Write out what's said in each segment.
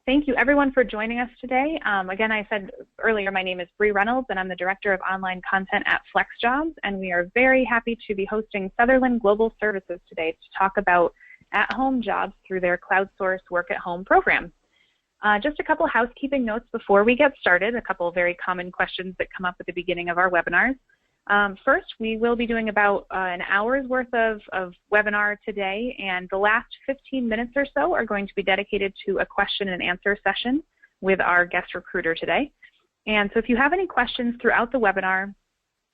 Thank you everyone for joining us today. Again, I said earlier, my name is Bree Reynolds and I'm the Director of Online Content at FlexJobs, and we are very happy to be hosting Sutherland Global Services today to talk about at-home jobs through their crowdsourced work-at-home program. Just a couple housekeeping notes before we get started, a couple very common questions that come up at the beginning of our webinars. First, we will be doing about an hour's worth of webinar today, and the last 15 minutes or so are going to be dedicated to a question and answer session with our guest recruiter today. And so if you have any questions throughout the webinar,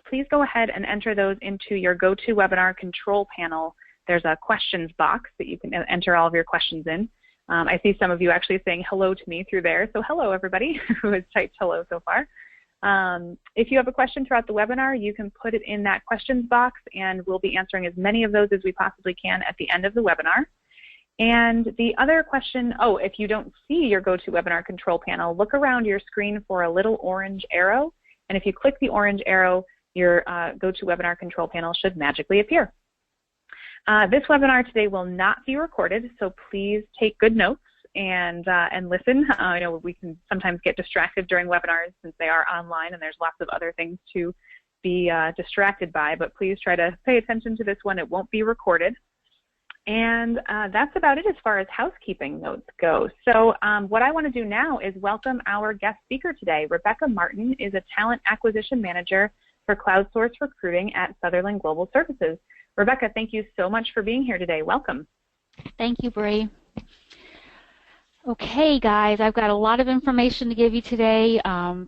please go ahead and enter those into your GoToWebinar control panel. There's a questions box that you can enter all of your questions in. I see some of you actually saying hello to me through there, so hello everybody who has typed hello so far. If you have a question throughout the webinar, you can put it in that questions box, and we'll be answering as many of those as we possibly can at the end of the webinar. And the other question, if you don't see your GoToWebinar control panel, look around your screen for a little orange arrow, and if you click the orange arrow, your GoToWebinar control panel should magically appear. This webinar today will not be recorded, so please take good notes and listen. I know we can sometimes get distracted during webinars since they are online and there's lots of other things to be distracted by, but please try to pay attention to this one. It won't be recorded. And that's about it as far as housekeeping notes go. So what I want to do now is welcome our guest speaker today. Rebecca Martin is a talent acquisition manager for crowdsourced recruiting at Sutherland Global Services. Rebecca, thank you so much for being here today. Welcome. Thank you, Bree. Okay, guys, I've got a lot of information to give you today.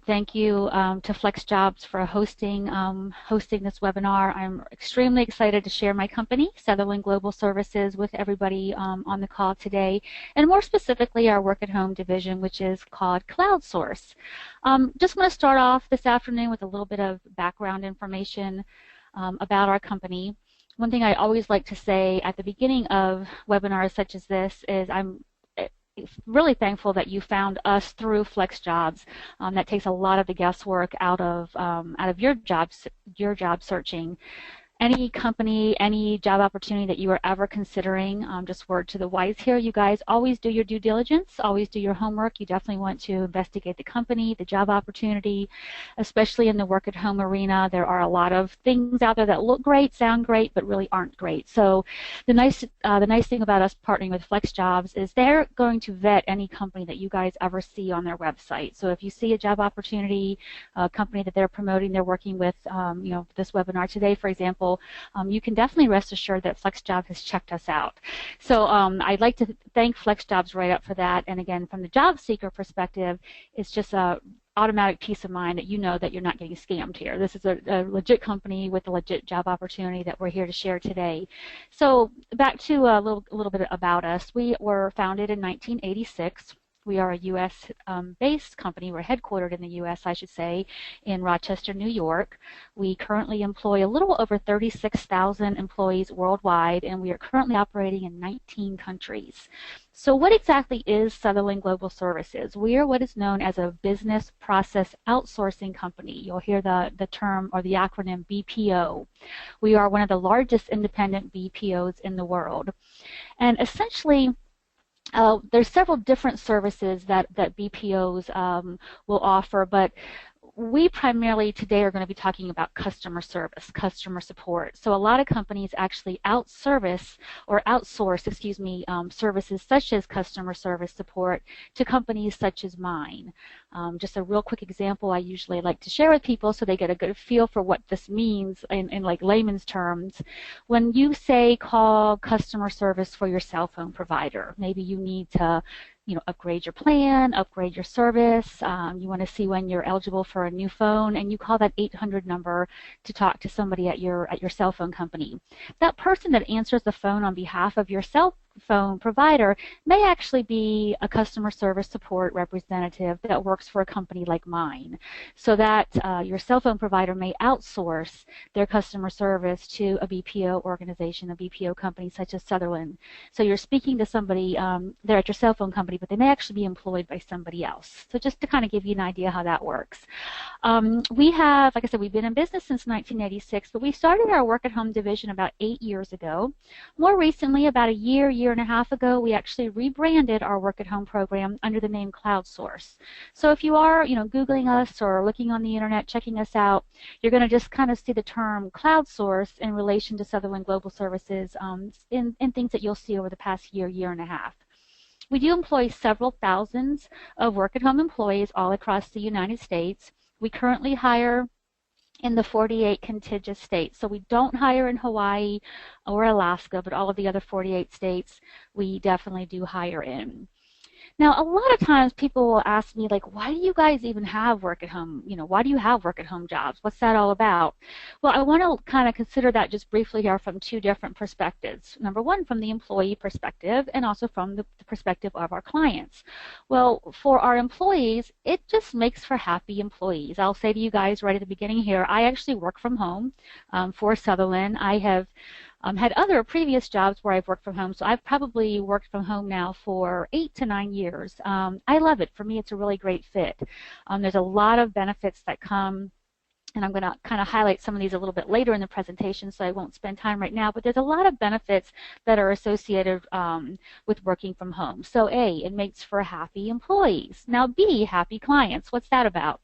Thank you to FlexJobs for hosting this webinar. I'm extremely excited to share my company, Sutherland Global Services, with everybody on the call today, and more specifically our work-at-home division, which is called CloudSource. Just want to start off this afternoon with a little bit of background information about our company. One thing I always like to say at the beginning of webinars such as this is I'm really thankful that you found us through FlexJobs. That takes a lot of the guesswork out of your job searching. Any company, any job opportunity that you are ever considering, just word to the wise here, you guys always do your due diligence, always do your homework. You definitely want to investigate the company, the job opportunity, especially in the work-at-home arena. There are a lot of things out there that look great, sound great, but really aren't great. So the nice thing about us partnering with FlexJobs is they're going to vet any company that you guys ever see on their website. So if you see a job opportunity, a company that they're promoting, they're working with, this webinar today, for example, you can definitely rest assured that FlexJobs has checked us out. So I'd like to thank FlexJobs right up for that. And again, from the job seeker perspective, it's just a automatic peace of mind that you know that you're not getting scammed here. This is a legit company with a legit job opportunity that we're here to share today. So back to a little bit about us. We were founded in 1986. We are a U.S.-based company. We're headquartered in the U.S., I should say, in Rochester, New York. We currently employ a little over 36,000 employees worldwide, and we are currently operating in 19 countries. So what exactly is Sutherland Global Services? We are what is known as a business process outsourcing company. You'll hear the term or the acronym BPO. We are one of the largest independent BPOs in the world. And essentially, there's several different services that BPOs will offer, but we primarily today are going to be talking about customer service, customer support. So a lot of companies actually outsource services such as customer service support to companies such as mine. Just a real quick example I usually like to share with people so they get a good feel for what this means in like layman's terms. When you say call customer service for your cell phone provider, maybe you need to upgrade your plan, upgrade your service, you want to see when you're eligible for a new phone, and you call that 800 number to talk to somebody at your cell phone company. That person that answers the phone on behalf of your cell phone provider may actually be a customer service support representative that works for a company like mine, so that your cell phone provider may outsource their customer service to a BPO organization, a BPO company such as Sutherland. So you're speaking to somebody there at your cell phone company, but they may actually be employed by somebody else. So just to kind of give you an idea how that works. We have, like I said, we've been in business since 1986, but we started our work at home division about 8 years ago. More recently, about a year year and a half ago, we actually rebranded our work at home program under the name CloudSource. So if you are, Googling us or looking on the internet, checking us out, you're going to just kind of see the term CloudSource in relation to Sutherland Global Services in things that you'll see over the past year, year and a half. We do employ several thousands of work-at-home employees all across the United States. We currently hire in the 48 contiguous states. So we don't hire in Hawaii or Alaska, but all of the other 48 states we definitely do hire in. Now, a lot of times people will ask me, like, why do you guys even have work at home? Why do you have work at home jobs? What's that all about? Well, I want to kind of consider that just briefly here from two different perspectives. Number one, from the employee perspective, and also from the perspective of our clients. Well, for our employees, it just makes for happy employees. I'll say to you guys right at the beginning here, I actually work from home for Sutherland. I have had other previous jobs where I've worked from home, so I've probably worked from home now for 8 to 9 years. I love it. For me, it's a really great fit. There's a lot of benefits that come, and I'm going to kind of highlight some of these a little bit later in the presentation, so I won't spend time right now, but there's a lot of benefits that are associated with working from home. So A, it makes for happy employees. Now B, happy clients. What's that about?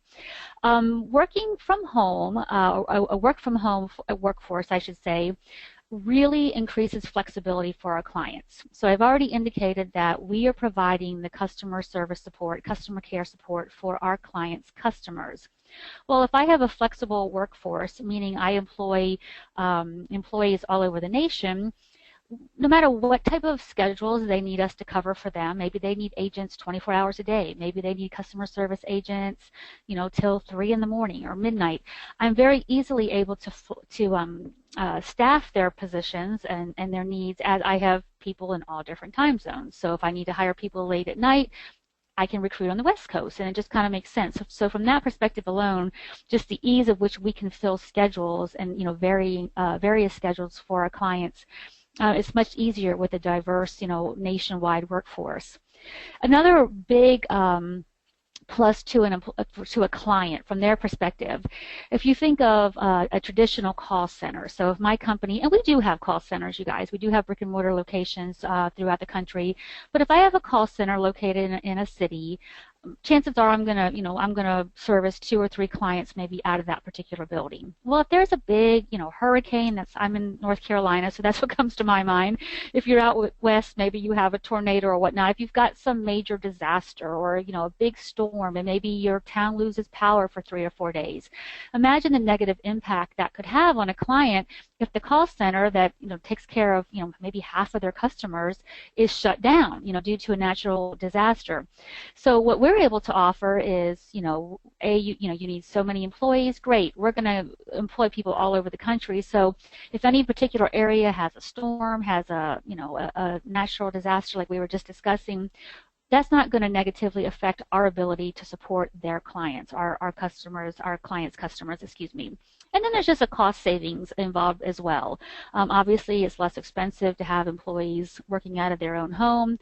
Working from home, a work from home workforce, I should say, really increases flexibility for our clients. So I've already indicated that we are providing the customer service support, customer care support for our clients' customers. Well, if I have a flexible workforce, meaning I employ employees all over the nation, no matter what type of schedules they need us to cover for them, maybe they need agents 24 hours a day, maybe they need customer service agents, till 3 in the morning or midnight, I'm very easily able to staff their positions and their needs, as I have people in all different time zones. So if I need to hire people late at night, I can recruit on the West Coast, and it just kind of makes sense. So from that perspective alone, just the ease of which we can fill schedules and various schedules for our clients, it's much easier with a diverse, nationwide workforce. Another big plus to a client from their perspective, if you think of a traditional call center. So if my company, and we do have call centers, you guys, we do have brick and mortar locations throughout the country, but if I have a call center located in a city, chances are I'm gonna service 2 or 3 clients maybe out of that particular building. Well, if there's a big, hurricane, I'm in North Carolina, so that's what comes to my mind. If you're out west, maybe you have a tornado or whatnot. If you've got some major disaster or, a big storm, and maybe your town loses power for 3 or 4 days, imagine the negative impact that could have on a client if the call center that, takes care of, maybe half of their customers is shut down, due to a natural disaster. So what we're able to offer is, you need so many employees, great. We're going to employ people all over the country. So if any particular area has a storm, has a natural disaster like we were just discussing, that's not going to negatively affect our ability to support their clients, our clients' customers, excuse me. And then there's just a cost savings involved as well. Obviously, it's less expensive to have employees working out of their own home.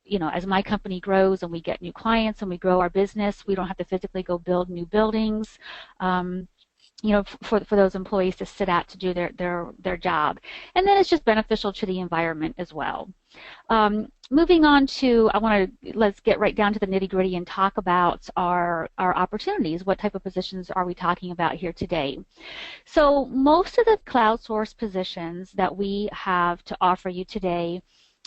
As my company grows and we get new clients and we grow our business, we don't have to physically go build new buildings, for those employees to sit at to do their job. And then it's just beneficial to the environment as well. Moving on to, let's get right down to the nitty-gritty and talk about our opportunities. What type of positions are we talking about here today? So most of the CloudSource positions that we have to offer you today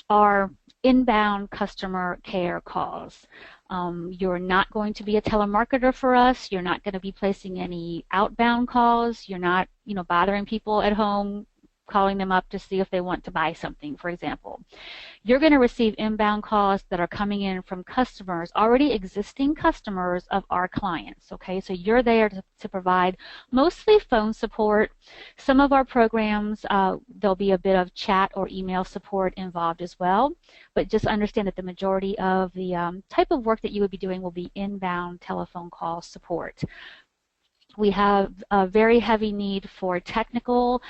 are inbound customer care calls. You're not going to be a telemarketer for us. You're not going to be placing any outbound calls. You're not, bothering people at home, calling them up to see if they want to buy something, for example. You're going to receive inbound calls that are coming in from customers, already existing customers of our clients, okay? So you're there to provide mostly phone support. Some of our programs, there'll be a bit of chat or email support involved as well, but just understand that the majority of the type of work that you would be doing will be inbound telephone call support. We have a very heavy need for technical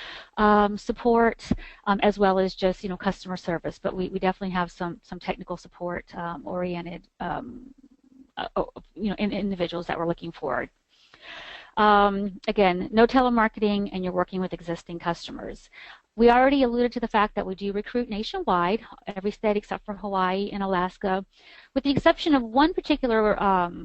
support as well as just customer service, but we definitely have some technical support oriented individuals that we're looking for. Again, no telemarketing, and you're working with existing customers. We already alluded to the fact that we do recruit nationwide, every state except for Hawaii and Alaska, with the exception of one particular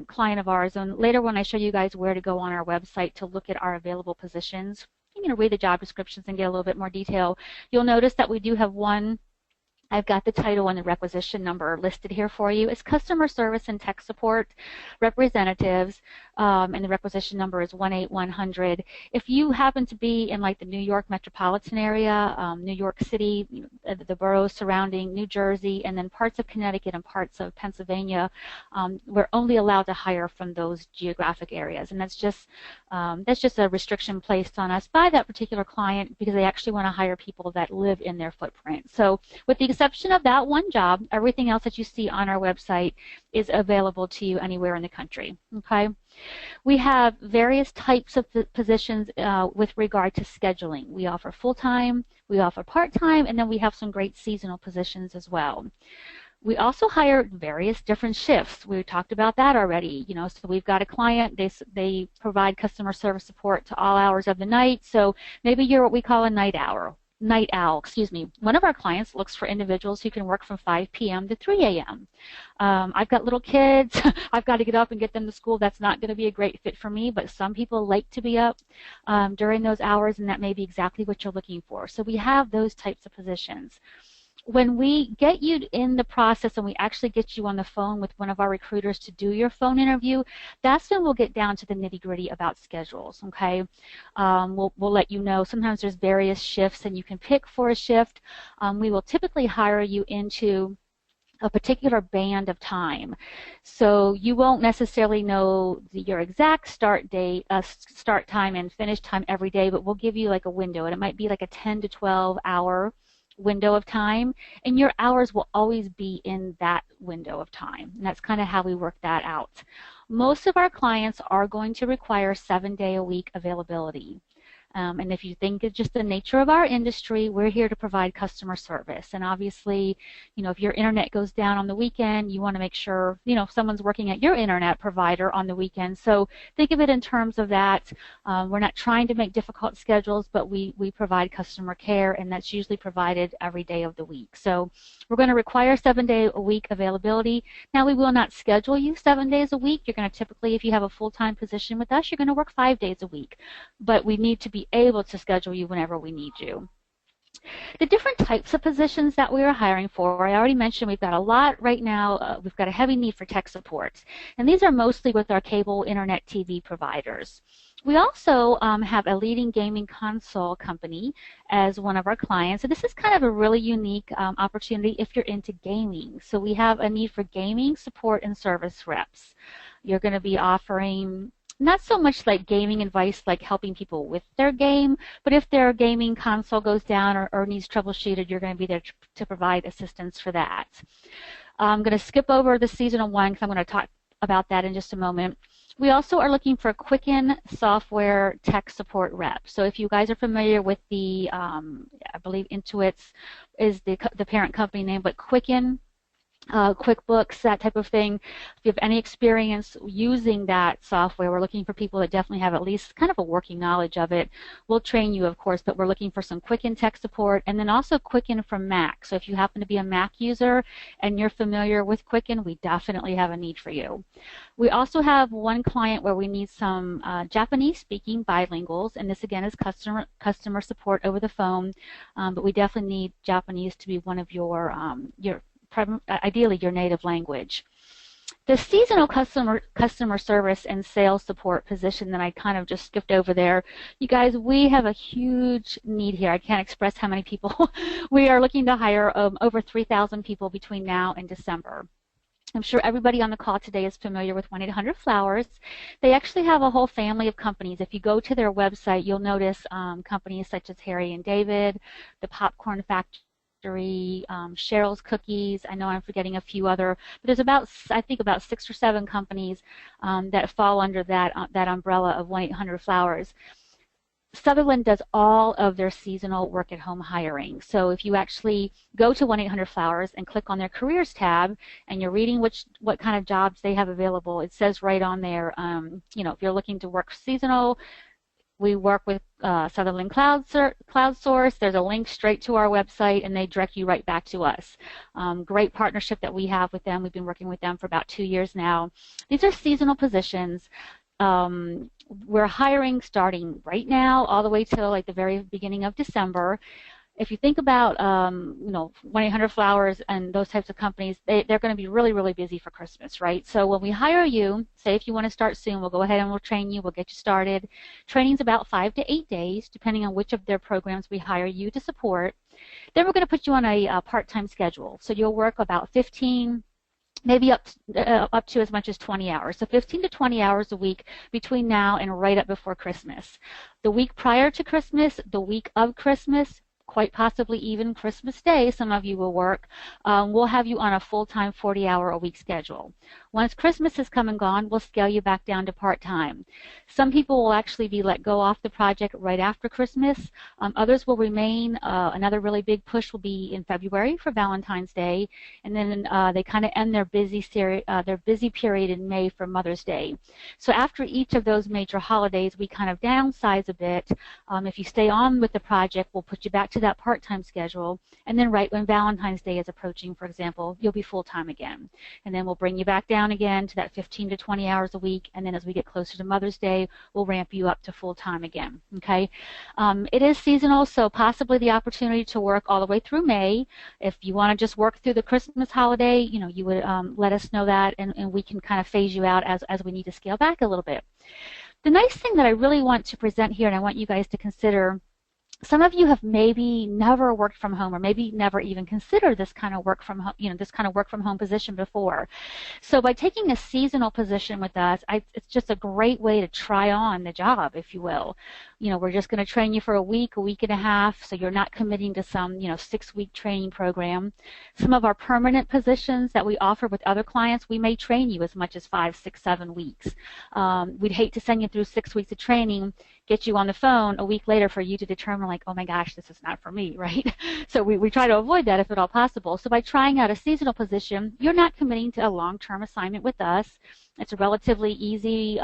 client of ours. And later when I show you guys where to go on our website to look at our available positions, you're going to read the job descriptions and get a little bit more detail. You'll notice that we do have one. I've got the title and the requisition number listed here for you. It's Customer Service and Tech Support Representatives, and the requisition number is 18100. If you happen to be in like the New York metropolitan area, New York City, the boroughs surrounding New Jersey, and then parts of Connecticut and parts of Pennsylvania, we're only allowed to hire from those geographic areas, and that's just a restriction placed on us by that particular client because they actually want to hire people that live in their footprint. So with the exception of that one job, everything else that you see on our website is available to you anywhere in the country. Okay, we have various types of positions with regard to scheduling. We offer full-time, we offer part-time, and then we have some great seasonal positions as well. We also hire various different shifts. We talked about that already. So we've got a client, they provide customer service support to all hours of the night. So maybe you're what we call a night owl. One of our clients looks for individuals who can work from 5 p.m. to 3 a.m. I've got little kids. I've got to get up and get them to school. That's not going to be a great fit for me, but some people like to be up during those hours, and that may be exactly what you're looking for. So we have those types of positions. When we get you in the process and we actually get you on the phone with one of our recruiters to do your phone interview, that's when we'll get down to the nitty-gritty about schedules, okay? We'll let you know. Sometimes there's various shifts and you can pick for a shift. We will typically hire you into a particular band of time. So you won't necessarily know your exact start time and finish time every day, but we'll give you like a window, and it might be like a 10 to 12 hour window of time, and your hours will always be in that window of time. And that's kind of how we work that out. Most of our clients are going to require 7-day-a-week availability. And if you think it's just the nature of our industry, we're here to provide customer service. And obviously, if your internet goes down on the weekend, you want to make sure, someone's working at your internet provider on the weekend. So think of it in terms of that. We're not trying to make difficult schedules, but we provide customer care, and that's usually provided every day of the week. So we're going to require 7-day-a-week availability. Now, we will not schedule you 7 days a week. You're going to typically, if you have a full-time position with us, you're going to work 5 days a week. But we need to be able to schedule you whenever we need you. The different types of positions that we are hiring for, I already mentioned we've got a lot right now. We've got a heavy need for tech support, and these are mostly with our cable internet TV providers. We also have a leading gaming console company as one of our clients, and this is kind of a really unique opportunity if you're into gaming. So we have a need for gaming support and service reps. You're going to be offering not so much like gaming advice, like helping people with their game, but if their gaming console goes down or needs troubleshooted, you're going to be there to provide assistance for that. I'm going to skip over the seasonal one because I'm going to talk about that in just a moment. We also are looking for Quicken software tech support rep. So if you guys are familiar with the, I believe Intuit's is the parent company name, but Quicken, QuickBooks, that type of thing. If you have any experience using that software, we're looking for people that definitely have at least kind of a working knowledge of it. We'll train you, of course, but we're looking for some Quicken tech support, and then also Quicken from Mac. So if you happen to be a Mac user and you're familiar with Quicken, we definitely have a need for you. We also have one client where we need some Japanese-speaking bilinguals, and this again is customer support over the phone, but we definitely need Japanese to be one of your ideally your native language. The seasonal customer service and sales support position that I kind of just skipped over there, you guys, we have a huge need here. I can't express how many people. We are looking to hire over 3,000 people between now and December. I'm sure everybody on the call today is familiar with 1-800-Flowers. They actually have a whole family of companies. If you go to their website, you'll notice companies such as Harry and David, the Popcorn Factory, Cheryl's Cookies. I know I'm forgetting a few other, but there's about, I think, about 6 or 7 companies that fall under that umbrella of 1-800-Flowers. Sutherland does all of their seasonal work-at-home hiring. So if you actually go to 1-800-Flowers and click on their careers tab, and you're reading what kind of jobs they have available, it says right on there, if you're looking to work seasonal, We work with Sutherland Cloud Source. There's a link straight to our website, and they direct you right back to us. Great partnership that we have with them. We've been working with them for about 2 years now. These are seasonal positions. We're hiring starting right now all the way till like the very beginning of December. If you think about, 1-800-Flowers and those types of companies, they're going to be really, really busy for Christmas, right? So when we hire you, say if you want to start soon, we'll go ahead and we'll train you. We'll get you started. Training's about 5 to 8 days, depending on which of their programs we hire you to support. Then we're going to put you on a part-time schedule. So you'll work about 15, maybe up to as much as 20 hours. So 15 to 20 hours a week between now and right up before Christmas. The week prior to Christmas, the week of Christmas, quite possibly even Christmas Day, some of you will work, we'll have you on a full-time 40-hour-a-week schedule. Once Christmas has come and gone, we'll scale you back down to part-time. Some people will actually be let go off the project right after Christmas. Others will remain. Another really big push will be in February for Valentine's Day, and then they kind of end their busy period in May for Mother's Day. So after each of those major holidays, we kind of downsize a bit. If you stay on with the project, we'll put you back to that part-time schedule, and then right when Valentine's Day is approaching, for example, you'll be full-time again. And then we'll bring you back down again to that 15 to 20 hours a week, and then as we get closer to Mother's Day, we'll ramp you up to full-time again, okay? It is seasonal, so possibly the opportunity to work all the way through May. If you want to just work through the Christmas holiday, you would let us know that, and we can kind of phase you out as we need to scale back a little bit. The nice thing that I really want to present here, and I want you guys to consider, some of you have maybe never worked from home, or maybe never even considered this kind of work from home, this kind of work from home position before. So by taking a seasonal position with us, it's just a great way to try on the job, if you will. We're just going to train you for a week and a half, so you're not committing to some, 6-week training program. Some of our permanent positions that we offer with other clients, we may train you as much as 5, 6, 7 weeks. We'd hate to send you through 6 weeks of training, get you on the phone a week later for you to determine, like, oh my gosh, this is not for me, right? So we try to avoid that if at all possible. So by trying out a seasonal position, you're not committing to a long-term assignment with us. It's a relatively easy,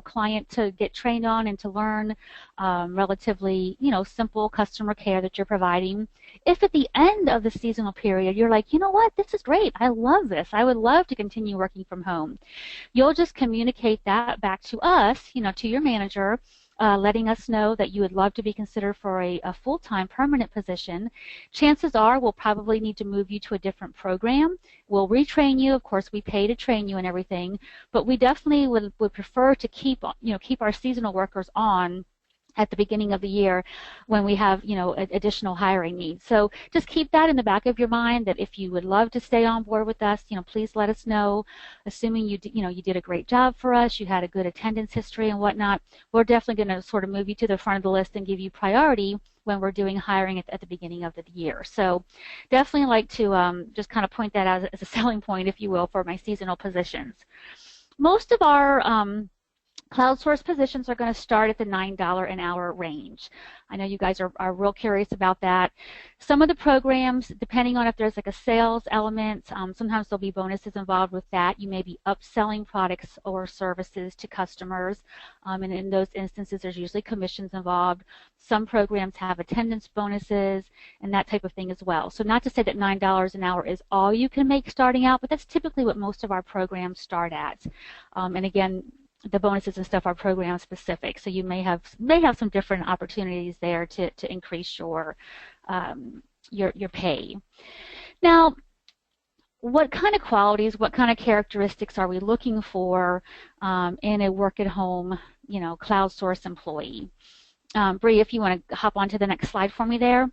client to get trained on and to learn, relatively, simple customer care that you're providing. If at the end of the seasonal period you're like, you know what, this is great, I love this, I would love to continue working from home, you'll just communicate that back to us, to your manager, letting us know that you would love to be considered for a full-time permanent position. Chances are we'll probably need to move you to a different program. We'll retrain you. Of course, we pay to train you and everything, but we definitely would prefer to keep our seasonal workers on at the beginning of the year when we have, additional hiring needs. So just keep that in the back of your mind, that if you would love to stay on board with us, please let us know. Assuming you did a great job for us, you had a good attendance history and whatnot, we're definitely going to sort of move you to the front of the list and give you priority when we're doing hiring at the beginning of the year. So definitely like to just kind of point that out as a selling point, if you will, for my seasonal positions. Most of our cloud source positions are going to start at the $9 an hour range. I know you guys are real curious about that. Some of the programs, depending on if there's like a sales element, sometimes there'll be bonuses involved with that. You may be upselling products or services to customers, and in those instances there's usually commissions involved. Some programs have attendance bonuses and that type of thing as well. So not to say that $9 an hour is all you can make starting out, but that's typically what most of our programs start at. And again, the bonuses and stuff are program specific, so you may have some different opportunities there to increase your pay. Now, what kind of qualities, what kind of characteristics are we looking for in a work-at-home, cloud source employee? Bree, if you want to hop onto the next slide for me there.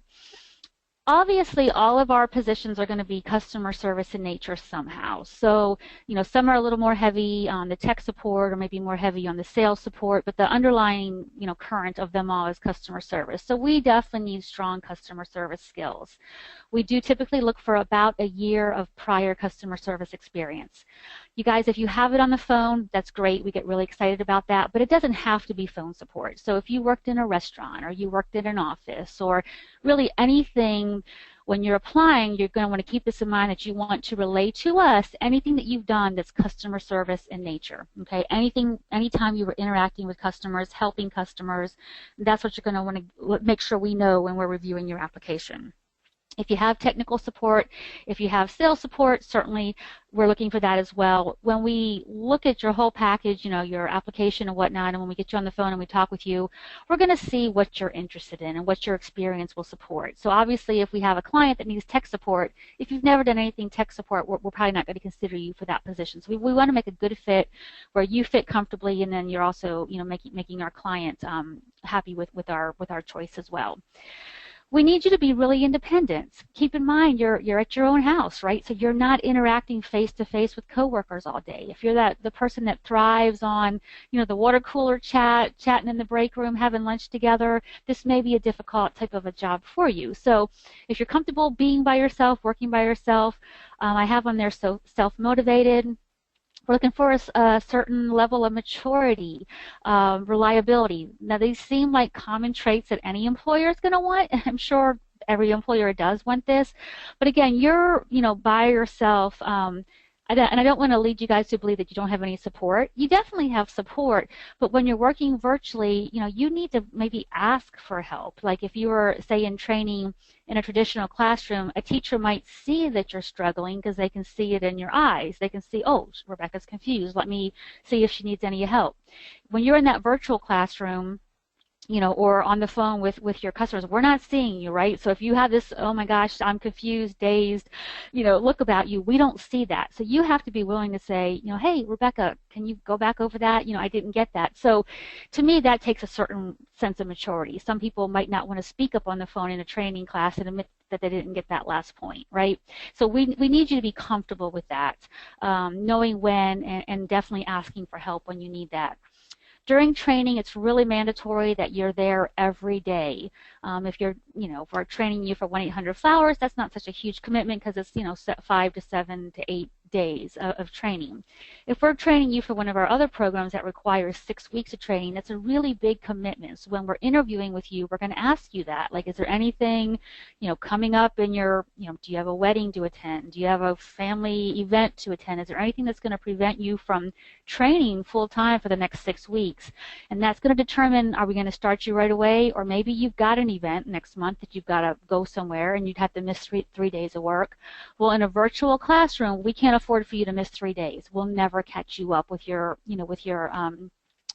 Obviously, all of our positions are going to be customer service in nature somehow. So, some are a little more heavy on the tech support or maybe more heavy on the sales support, but the underlying, current of them all is customer service. So we definitely need strong customer service skills. We do typically look for about a year of prior customer service experience. You guys, if you have it on the phone, that's great. We get really excited about that, but it doesn't have to be phone support. So if you worked in a restaurant or you worked in an office or really anything when you're applying, you're going to want to keep this in mind that you want to relay to us anything that you've done that's customer service in nature. Okay, anytime you were interacting with customers, helping customers, that's what you're going to want to make sure we know when we're reviewing your application. If you have technical support, if you have sales support, certainly we're looking for that as well. When we look at your whole package, your application and whatnot, and when we get you on the phone and we talk with you, we're going to see what you're interested in and what your experience will support. So obviously, if we have a client that needs tech support, if you've never done anything tech support, we're probably not going to consider you for that position. So we want to make a good fit where you fit comfortably, and then you're also, making our client happy with our choice as well. We need you to be really independent. Keep in mind you're at your own house, right? So you're not interacting face-to-face with coworkers all day. If you're the person that thrives on, the water cooler chatting in the break room, having lunch together, this may be a difficult type of a job for you. So if you're comfortable being by yourself, working by yourself, I have on there so self-motivated. We're looking for a certain level of maturity, reliability. Now, these seem like common traits that any employer is going to want. I'm sure every employer does want this. But again, you're, by yourself. And I don't want to lead you guys to believe that you don't have any support. You definitely have support, but when you're working virtually, you need to maybe ask for help. Like if you were, say, in training in a traditional classroom, a teacher might see that you're struggling because they can see it in your eyes. They can see, oh, Rebecca's confused. Let me see if she needs any help. When you're in that virtual classroom, or on the phone with your customers, we're not seeing you, right? So if you have this, oh my gosh, I'm confused, dazed, look about you, we don't see that. So you have to be willing to say, hey, Rebecca, can you go back over that? I didn't get that. So to me, that takes a certain sense of maturity. Some people might not want to speak up on the phone in a training class and admit that they didn't get that last point, right? So we need you to be comfortable with that, knowing when and definitely asking for help when you need that. During training, it's really mandatory that you're there every day. If we're training you for 1-800-Flowers, that's not such a huge commitment because it's, 5 to 7 to 8 days of training. If we're training you for one of our other programs that requires 6 weeks of training, that's a really big commitment. So when we're interviewing with you, we're going to ask you that. Like, is there anything, coming up in your, do you have a wedding to attend? Do you have a family event to attend? Is there anything that's going to prevent you from training full time for the next 6 weeks? And that's going to determine, are we going to start you right away, or maybe you've got an event next month that you've got to go somewhere and you'd have to miss three days of work. Well, in a virtual classroom, we can't afford for you to miss 3 days. We'll never catch you up with your,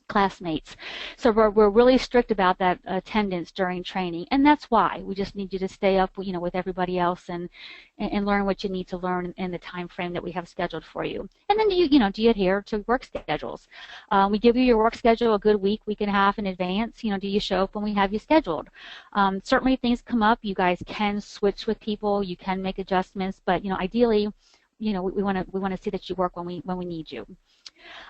classmates. So we're really strict about that attendance during training, and that's why we just need you to stay up, with everybody else and learn what you need to learn in the time frame that we have scheduled for you. And then do you adhere to work schedules? We give you your work schedule a good week and a half in advance. Do you show up when we have you scheduled? Certainly things come up. You guys can switch with people. You can make adjustments, but ideally, we want to see that you work when we need you.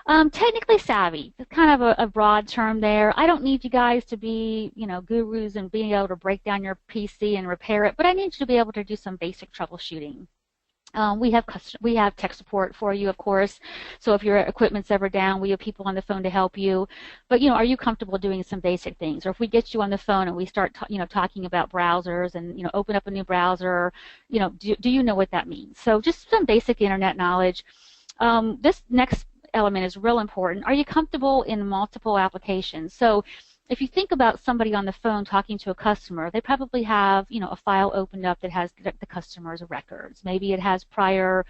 Technically savvy, kind of a broad term there. I don't need you guys to be, gurus and being able to break down your PC and repair it, but I need you to be able to do some basic troubleshooting. We have tech support for you, of course. So if your equipment's ever down, we have people on the phone to help you. But are you comfortable doing some basic things? Or if we get you on the phone and we start talking about browsers and open up a new browser, do you know what that means? So just some basic internet knowledge. This next element is real important. Are you comfortable in multiple applications? So if you think about somebody on the phone talking to a customer, they probably have, a file opened up that has the customer's records. Maybe it has prior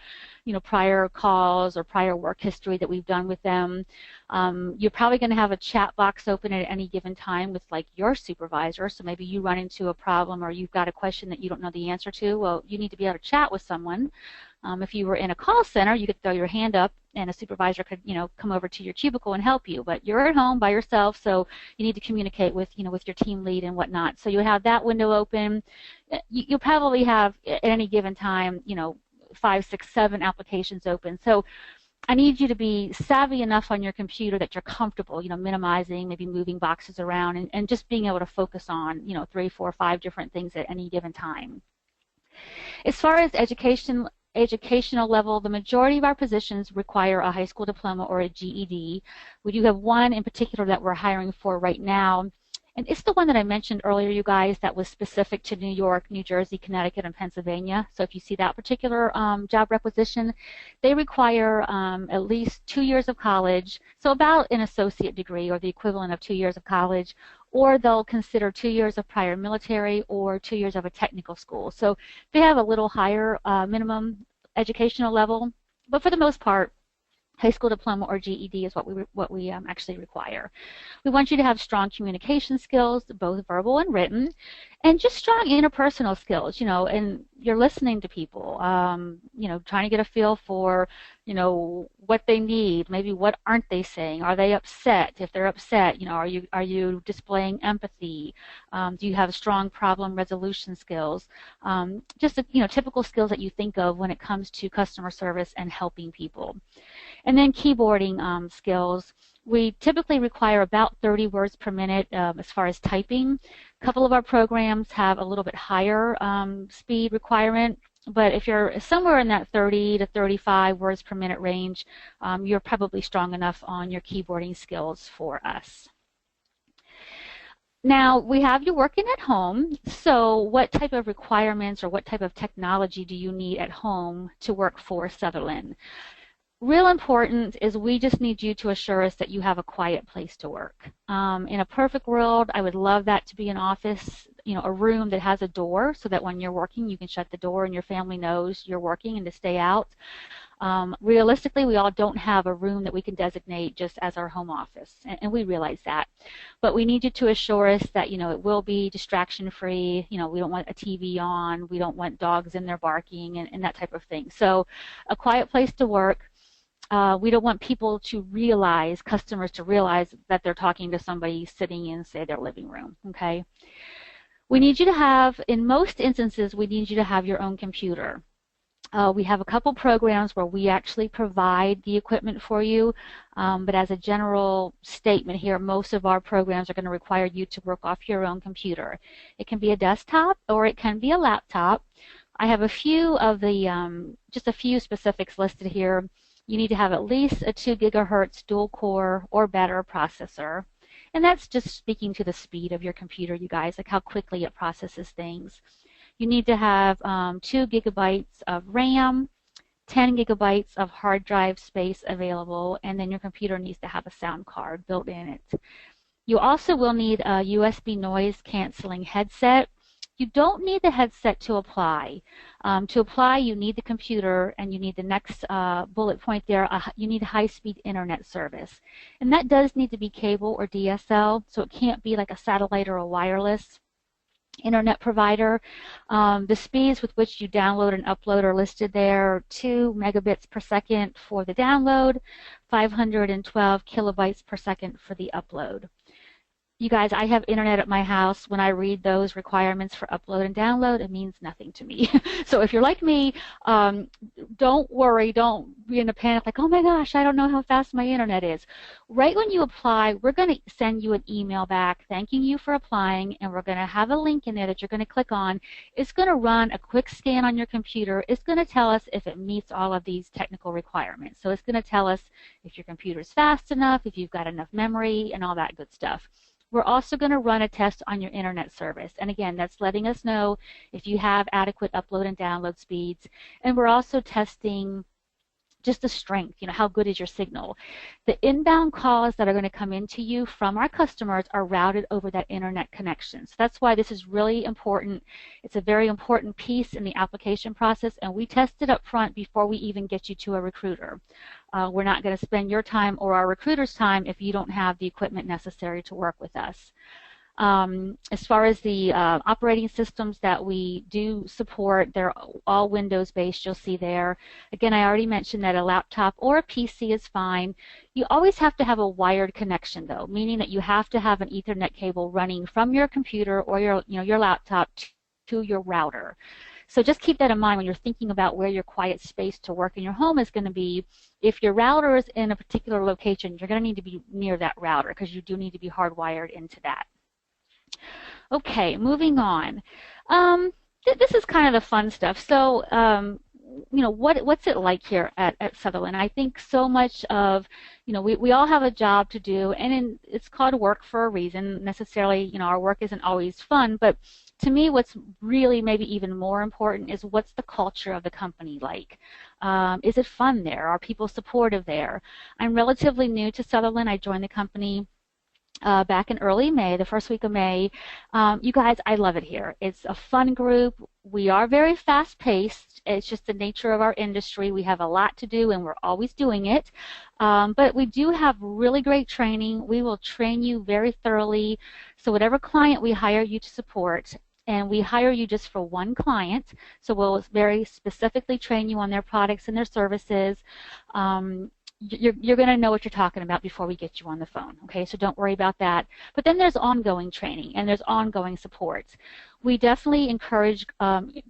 calls or prior work history that we've done with them. You're probably going to have a chat box open at any given time with your supervisor. So maybe you run into a problem or you've got a question that you don't know the answer to. Well, you need to be able to chat with someone. If you were in a call center, you could throw your hand up and a supervisor could, come over to your cubicle and help you. But you're at home by yourself, so you need to communicate with, with your team lead and whatnot. So you have that window open. You'll probably have at any given time, 5, 6, 7 applications open. So I need you to be savvy enough on your computer that you're comfortable, minimizing, maybe moving boxes around and just being able to focus on, 3, 4, 5 different things at any given time. As far as educational level, the majority of our positions require a high school diploma or a GED. We do have one in particular that we're hiring for right now, And it's the one that I mentioned earlier, you guys, that was specific to New York, New Jersey, Connecticut, and Pennsylvania. So if you see that particular job requisition, they require at least 2 years of college, so about an associate degree or the equivalent of 2 years of college, or they'll consider 2 years of prior military or 2 years of a technical school. So they have a little higher minimum educational level, but for the most part, high school diploma or GED is what we actually require. We want you to have strong communication skills, both verbal and written, and just strong interpersonal skills, and you're listening to people, trying to get a feel for, what they need, maybe what aren't they saying, are they upset? If they're upset, are you displaying empathy? Do you have strong problem resolution skills? Just, typical skills that you think of when it comes to customer service and helping people. And then keyboarding skills. We typically require about 30 words per minute as far as typing. A couple of our programs have a little bit higher speed requirement, but if you're somewhere in that 30 to 35 words per minute range, you're probably strong enough on your keyboarding skills for us. Now, we have you working at home, so what type of requirements or what type of technology do you need at home to work for Sutherland? Real important is we just need you to assure us that you have a quiet place to work. In a perfect world, I would love that to be an office, a room that has a door so that when you're working, you can shut the door and your family knows you're working and to stay out. Realistically, we all don't have a room that we can designate just as our home office, and we realize that. But we need you to assure us that, it will be distraction-free. We don't want a TV on. We don't want dogs in there barking and that type of thing. So a quiet place to work. We don't want people to realize, customers to realize that they're talking to somebody sitting in, say, their living room, okay? We need you to have, in most instances, we need you to have your own computer. We have a couple programs where we actually provide the equipment for you, but as a general statement here, most of our programs are going to require you to work off your own computer. It can be a desktop or it can be a laptop. I have a few of the, just a few specifics listed here. You need to have at least a 2 gigahertz dual core or better processor. And that's just speaking to the speed of your computer, you guys, like how quickly it processes things. You need to have 2 gigabytes of RAM, 10 gigabytes of hard drive space available, and then your computer needs to have a sound card built in it. You also will need a USB noise canceling headset. You don't need the headset to apply. To apply, you need the computer, and you need the next bullet point there. You need high-speed internet service. And that does need to be cable or DSL, so it can't be like a satellite or a wireless internet provider. The speeds with which you download and upload are listed there. 2 megabits per second for the download, 512 kilobytes per second for the upload. You guys, I have internet at my house. When I read those requirements for upload and download, it means nothing to me. So if you're like me, don't worry, don't be in a panic like, oh my gosh, I don't know how fast my internet is. Right when you apply, we're going to send you an email back thanking you for applying, and we're going to have a link in there that you're going to click on. It's going to run a quick scan on your computer. It's going to tell us if it meets all of these technical requirements. So it's going to tell us if your computer's fast enough, if you've got enough memory, and all that good stuff. We're also going to run a test on your internet service. And again, that's letting us know if you have adequate upload and download speeds. And we're also testing just the strength, how good is your signal. The inbound calls that are going to come into you from our customers are routed over that internet connection. So that's why this is really important. It's a very important piece in the application process, and we test it up front before we even get you to a recruiter. We're not going to spend your time or our recruiter's time if you don't have the equipment necessary to work with us. As far as the operating systems that we do support, they're all Windows-based, you'll see there. Again, I already mentioned that a laptop or a PC is fine. You always have to have a wired connection, though, meaning that you have to have an Ethernet cable running from your computer or your laptop to your router. So just keep that in mind when you're thinking about where your quiet space to work in your home is going to be. If your router is in a particular location, you're going to need to be near that router because you do need to be hardwired into that. Okay, moving on. This is kind of the fun stuff. So what's it like here at Sutherland? I think so much of, we all have a job to do, and it's called work for a reason. Necessarily, our work isn't always fun, but to me, what's really maybe even more important is what's the culture of the company like? Is it fun there? Are people supportive there? I'm relatively new to Sutherland. I joined the company back in early May, the first week of May. You guys, I love it here. It's a fun group. We are very fast-paced. It's just the nature of our industry. We have a lot to do, and we're always doing it. But we do have really great training. We will train you very thoroughly. So whatever client we hire you to support, and we hire you just for one client, so we'll very specifically train you on their products and their services. You're going to know what you're talking about before we get you on the phone, okay? So don't worry about that. But then there's ongoing training and there's ongoing support. We definitely encourage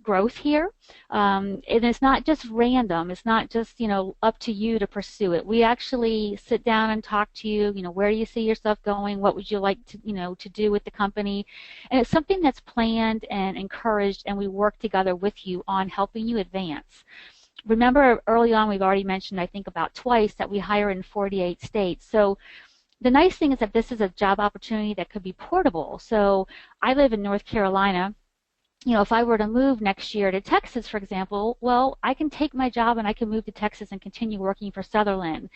growth here. And it's not just random. It's not just, up to you to pursue it. We actually sit down and talk to you, where do you see yourself going? What would you like to, to do with the company? And it's something that's planned and encouraged, and we work together with you on helping you advance. Remember, early on, we've already mentioned, I think about twice, that we hire in 48 states. So the nice thing is that this is a job opportunity that could be portable. So I live in North Carolina. If I were to move next year to Texas, for example, well, I can take my job and I can move to Texas and continue working for Sutherland.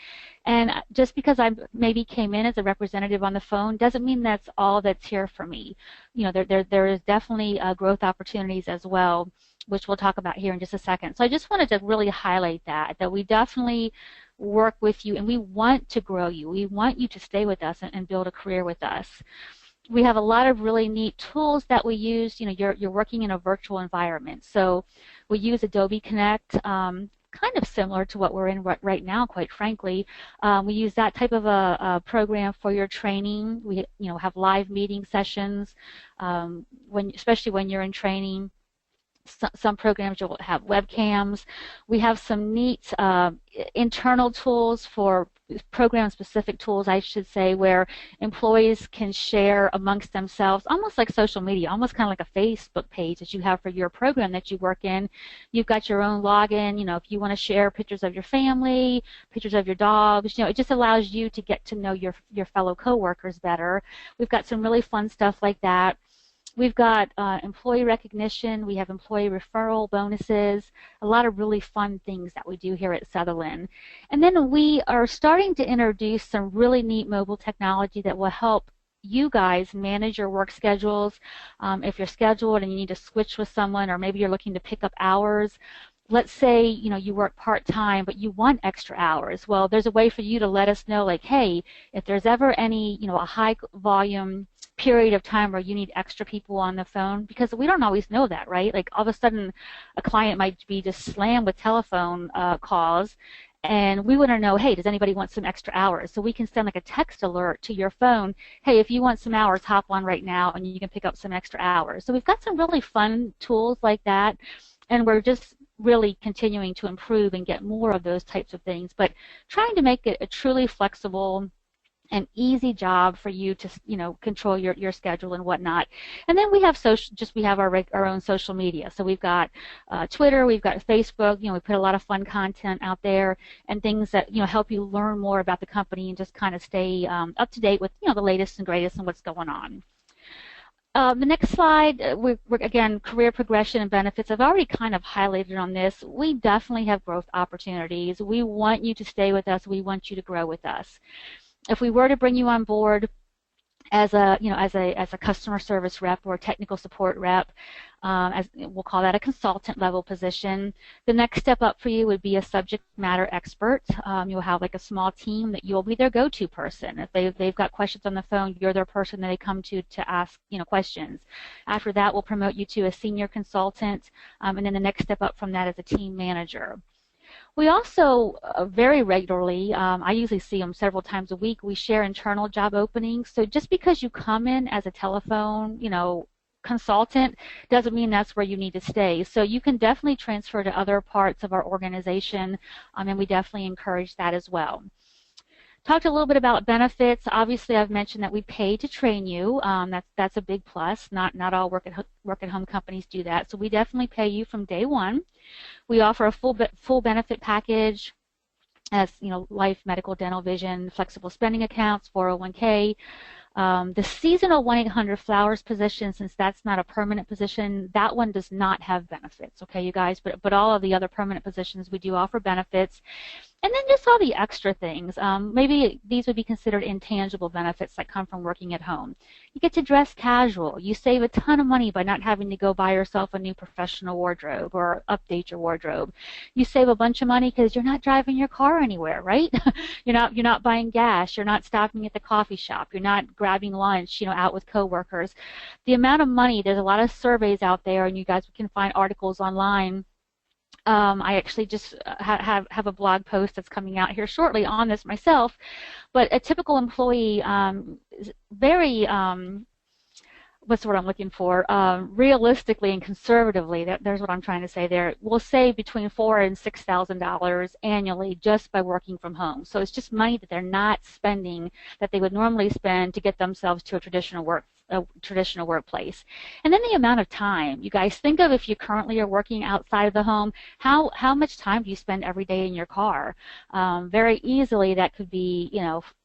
And just because I maybe came in as a representative on the phone doesn't mean that's all that's here for me. There is definitely growth opportunities as well, which we'll talk about here in just a second. So I just wanted to really highlight that we definitely work with you, and we want to grow you. We want you to stay with us and build a career with us. We have a lot of really neat tools that we use. You're working in a virtual environment. So we use Adobe Connect, kind of similar to what we're in right now, quite frankly. We use that type of a program for your training. We have live meeting sessions, especially when you're in training. Some programs you'll have webcams. We have some neat internal tools for program-specific tools, I should say, where employees can share amongst themselves, almost like social media, almost kind of like a Facebook page that you have for your program that you work in. You've got your own login. If you want to share pictures of your family, pictures of your dogs, it just allows you to get to know your fellow coworkers better. We've got some really fun stuff like that. We've got employee recognition. We have employee referral bonuses, a lot of really fun things that we do here at Sutherland. And then we are starting to introduce some really neat mobile technology that will help you guys manage your work schedules. If you're scheduled and you need to switch with someone, or maybe you're looking to pick up hours, let's say you work part-time but you want extra hours. Well, there's a way for you to let us know, like, hey, if there's ever any a high volume period of time where you need extra people on the phone, because we don't always know that, right? Like all of a sudden a client might be just slammed with telephone calls, and we want to know, hey, does anybody want some extra hours? So we can send like a text alert to your phone, hey, if you want some hours, hop on right now and you can pick up some extra hours. So we've got some really fun tools like that, and we're just really continuing to improve and get more of those types of things, but trying to make it a truly flexible and easy job for you to control your schedule and whatnot. And then we have our own social media. So we've got Twitter, we've got Facebook. We put a lot of fun content out there and things that help you learn more about the company and just kind of stay up to date with the latest and greatest and what's going on. The next slide, we're again, career progression and benefits. I've already kind of highlighted on this. We definitely have growth opportunities. We want you to stay with us. We want you to grow with us. If we were to bring you on board as a customer service rep or a technical support rep, as we'll call that a consultant level position, the next step up for you would be a subject matter expert. You'll have like a small team that you'll be their go-to person. If they've got questions on the phone, you're their person that they come to ask questions. After that, we'll promote you to a senior consultant, and then the next step up from that is a team manager. We also very regularly, I usually see them several times a week, we share internal job openings. So just because you come in as a telephone, consultant doesn't mean that's where you need to stay. So you can definitely transfer to other parts of our organization, and we definitely encourage that as well. Talked a little bit about benefits. Obviously, I've mentioned that we pay to train you. That's a big plus. Not all work at home companies do that. So we definitely pay you from day one. We offer a full benefit package, as life, medical, dental, vision, flexible spending accounts, 401k. The seasonal 1-800-Flowers position, since that's not a permanent position, that one does not have benefits, okay, you guys? But all of the other permanent positions, we do offer benefits. And then just all the extra things. Maybe these would be considered intangible benefits that come from working at home. You get to dress casual. You save a ton of money by not having to go buy yourself a new professional wardrobe or update your wardrobe. You save a bunch of money because you're not driving your car anywhere, right? You're not buying gas. You're not stopping at the coffee shop. You're not grabbing lunch, out with coworkers. The amount of money, there's a lot of surveys out there, and you guys can find articles online. I actually just have a blog post that's coming out here shortly on this myself, but a typical employee is very, what's the word I'm looking for, realistically and conservatively, there's what I'm trying to say there, will save between $4,000 and $6,000 annually just by working from home. So it's just money that they're not spending that they would normally spend to get themselves to a traditional workplace. And then the amount of time. You guys, think of if you currently are working outside of the home, how much time do you spend every day in your car? Very easily that could be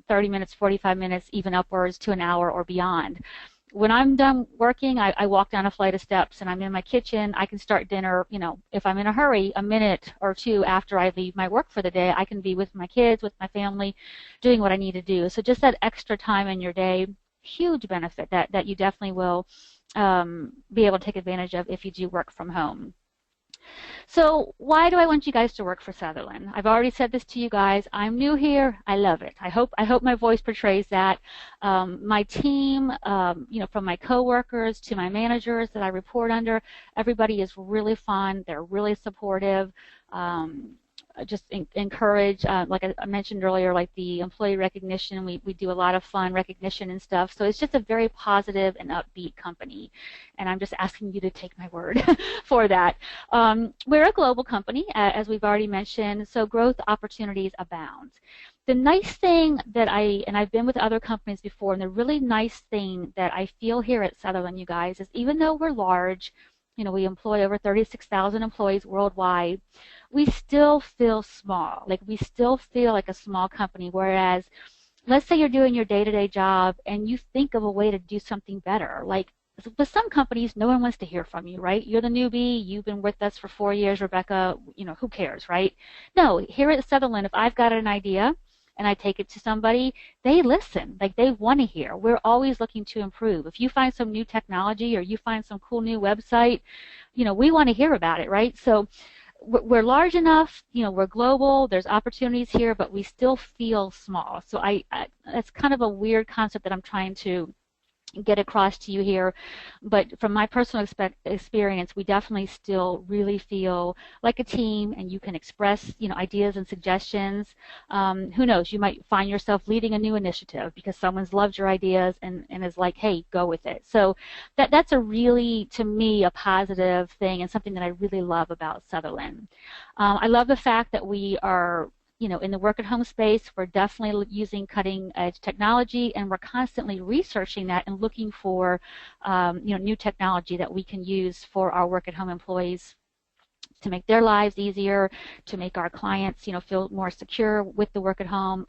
30 minutes, 45 minutes, even upwards to an hour or beyond. When I'm done working, I walk down a flight of steps and I'm in my kitchen. I can start dinner, if I'm in a hurry, a minute or two after I leave my work for the day, I can be with my kids, with my family, doing what I need to do. So just that extra time in your day, huge benefit that you definitely will be able to take advantage of if you do work from home. So why do I want you guys to work for Sutherland? I've already said this to you guys. I'm new here. I love it. I hope my voice portrays that. My team, from my coworkers to my managers that I report under, everybody is really fun. They're really supportive. Just encourage, like I mentioned earlier, like the employee recognition, we do a lot of fun recognition and stuff. So it's just a very positive and upbeat company. And I'm just asking you to take my word for that. We're a global company, as we've already mentioned, so growth opportunities abound. The nice thing that I've been with other companies before, and the really nice thing that I feel here at Sutherland, you guys, is even though we're large, we employ over 36,000 employees worldwide, we still feel small. Like we still feel like a small company, whereas let's say you're doing your day-to-day job and you think of a way to do something better. Like with some companies, no one wants to hear from you, right? You're the newbie. You've been with us for 4 years, Rebecca. Who cares, right? No, here at Sutherland, if I've got an idea and I take it to somebody, they listen. Like they want to hear. We're always looking to improve. If you find some new technology or you find some cool new website, we want to hear about it, right? So we're large enough, we're global, there's opportunities here, but we still feel small. So that's kind of a weird concept that I'm trying to get across to you here, but from my personal experience, we definitely still really feel like a team, and you can express, ideas and suggestions. Who knows? You might find yourself leading a new initiative because someone's loved your ideas and is like, hey, go with it. So that's a really, to me, a positive thing and something that I really love about Sutherland. I love the fact that we are in the work-at-home space, we're definitely using cutting-edge technology, and we're constantly researching that and looking for, new technology that we can use for our work-at-home employees to make their lives easier, to make our clients, feel more secure with the work-at-home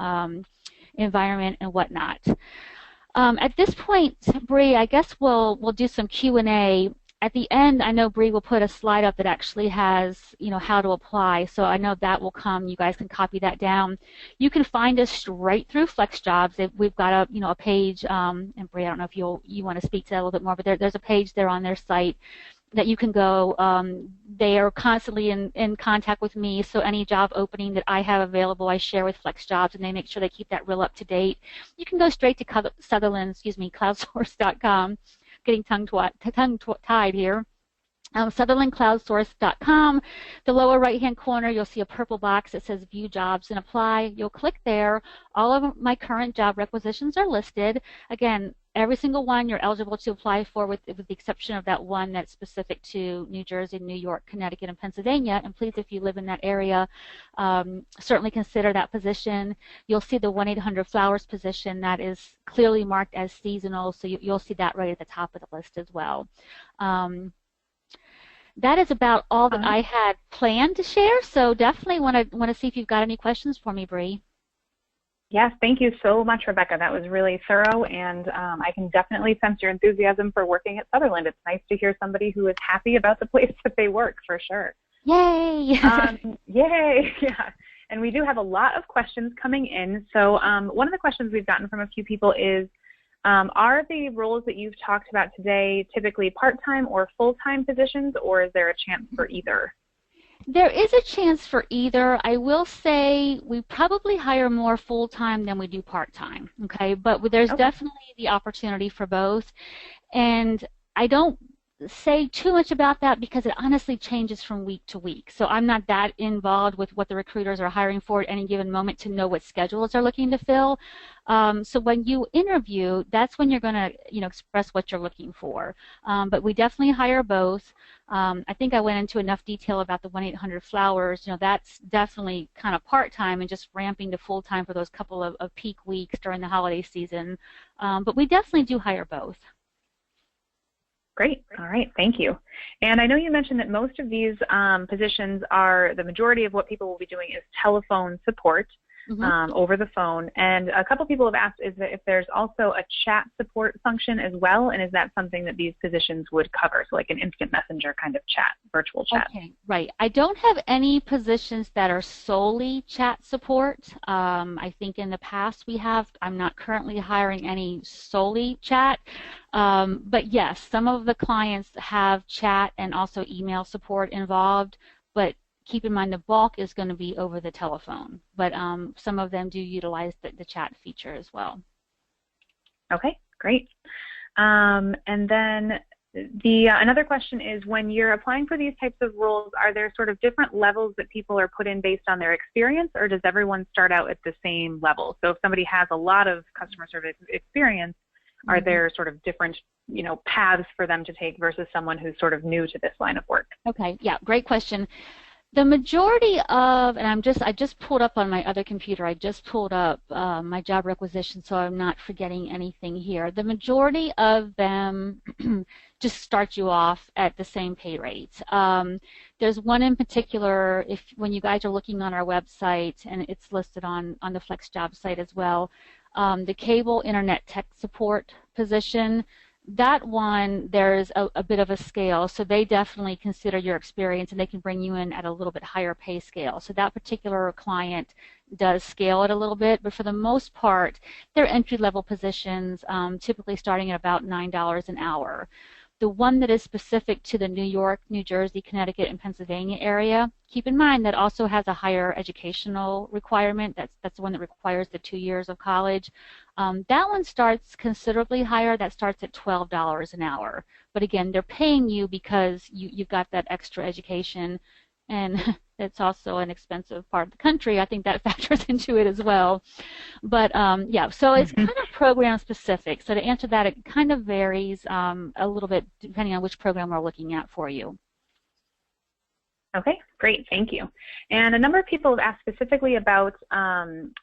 environment and whatnot. At this point, Bree, I guess we'll do some Q&A. At the end, I know Bree will put a slide up that actually has, how to apply. So I know that will come. You guys can copy that down. You can find us straight through FlexJobs. We've got a page, and Bree, I don't know if you want to speak to that a little bit more, but there's a page there on their site that you can go. They are constantly in contact with me, so any job opening that I have available, I share with FlexJobs, and they make sure they keep that real up to date. You can go straight to Sutherland, cloudsource.com. Getting tongue-tied here. SutherlandCloudSource.com. The lower right-hand corner, you'll see a purple box that says View Jobs and Apply. You'll click there. All of my current job requisitions are listed. Again, every single one you're eligible to apply for with the exception of that one that's specific to New Jersey, New York, Connecticut, and Pennsylvania. And please, if you live in that area, certainly consider that position. You'll see the 1-800-Flowers position that is clearly marked as seasonal, so you'll see that right at the top of the list as well. That is about all that I had planned to share, so definitely want to see if you've got any questions for me, Bree. Yes, thank you so much, Rebecca. That was really thorough, and I can definitely sense your enthusiasm for working at Sutherland. It's nice to hear somebody who is happy about the place that they work, for sure. Yay! Yay! Yeah. And we do have a lot of questions coming in. So one of the questions we've gotten from a few people is, are the roles that you've talked about today typically part-time or full-time positions, or is there a chance for either? There is a chance for either. I will say we probably hire more full-time than we do part-time, okay? But there's definitely the opportunity for both. And I don't say too much about that because it honestly changes from week to week. So I'm not that involved with what the recruiters are hiring for at any given moment to know what schedules they're looking to fill. So when you interview, that's when you're going to, express what you're looking for. But we definitely hire both. I think I went into enough detail about the 1-800-Flowers. That's definitely kind of part-time and just ramping to full-time for those couple of peak weeks during the holiday season. But we definitely do hire both. Great. All right. Thank you. And I know you mentioned that most of these positions are, the majority of what people will be doing is telephone support over the phone. And a couple people have asked is that if there's also a chat support function as well, and is that something that these positions would cover? So like an instant messenger kind of chat, virtual chat. Okay, right. I don't have any positions that are solely chat support. I think in the past we have. I'm not currently hiring any solely chat. But yes, some of the clients have chat and also email support involved, but keep in mind the bulk is going to be over the telephone. But some of them do utilize the chat feature as well. Okay, great. And then another question is, when you're applying for these types of roles, are there sort of different levels that people are put in based on their experience, or does everyone start out at the same level? So if somebody has a lot of customer service experience, are there sort of different, paths for them to take versus someone who's sort of new to this line of work? Okay, yeah, great question. The majority of, and I just pulled up on my other computer, I just pulled up my job requisition, so I'm not forgetting anything here. The majority of them just start you off at the same pay rate. There's one in particular, when you guys are looking on our website, and it's listed on the Flex Job site as well, the cable internet tech support position. That one, there's a bit of a scale, so they definitely consider your experience and they can bring you in at a little bit higher pay scale. So that particular client does scale it a little bit, but for the most part, they're entry-level positions, typically starting at about $9 an hour. The one that is specific to the New York, New Jersey, Connecticut, and Pennsylvania area, keep in mind that also has a higher educational requirement. That's the one that requires the 2 years of college. That one starts considerably higher. That starts at $12 an hour. But again, they're paying you because you've got that extra education, and it's also an expensive part of the country. I think that factors into it as well. But yeah, so it's kind of program specific. So to answer that, it kind of varies a little bit depending on which program we're looking at for you. Okay, great, thank you. And a number of people have asked specifically about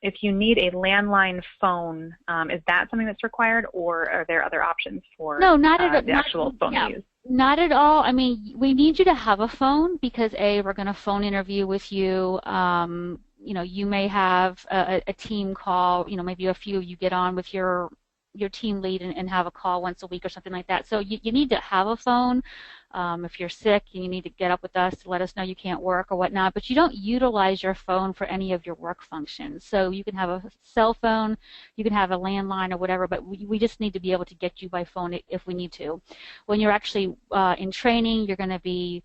if you need a landline phone, is that something that's required, or are there other options for the actual phone to use? Not at all. I mean, we need you to have a phone because we're going to phone interview with you. You may have a team call. Maybe a few you get on with your team lead and have a call once a week or something like that. So you need to have a phone. If you're sick and you need to get up with us to let us know you can't work or whatnot, but you don't utilize your phone for any of your work functions. So you can have a cell phone, you can have a landline or whatever, but we just need to be able to get you by phone if we need to. When you're actually in training, you're going to be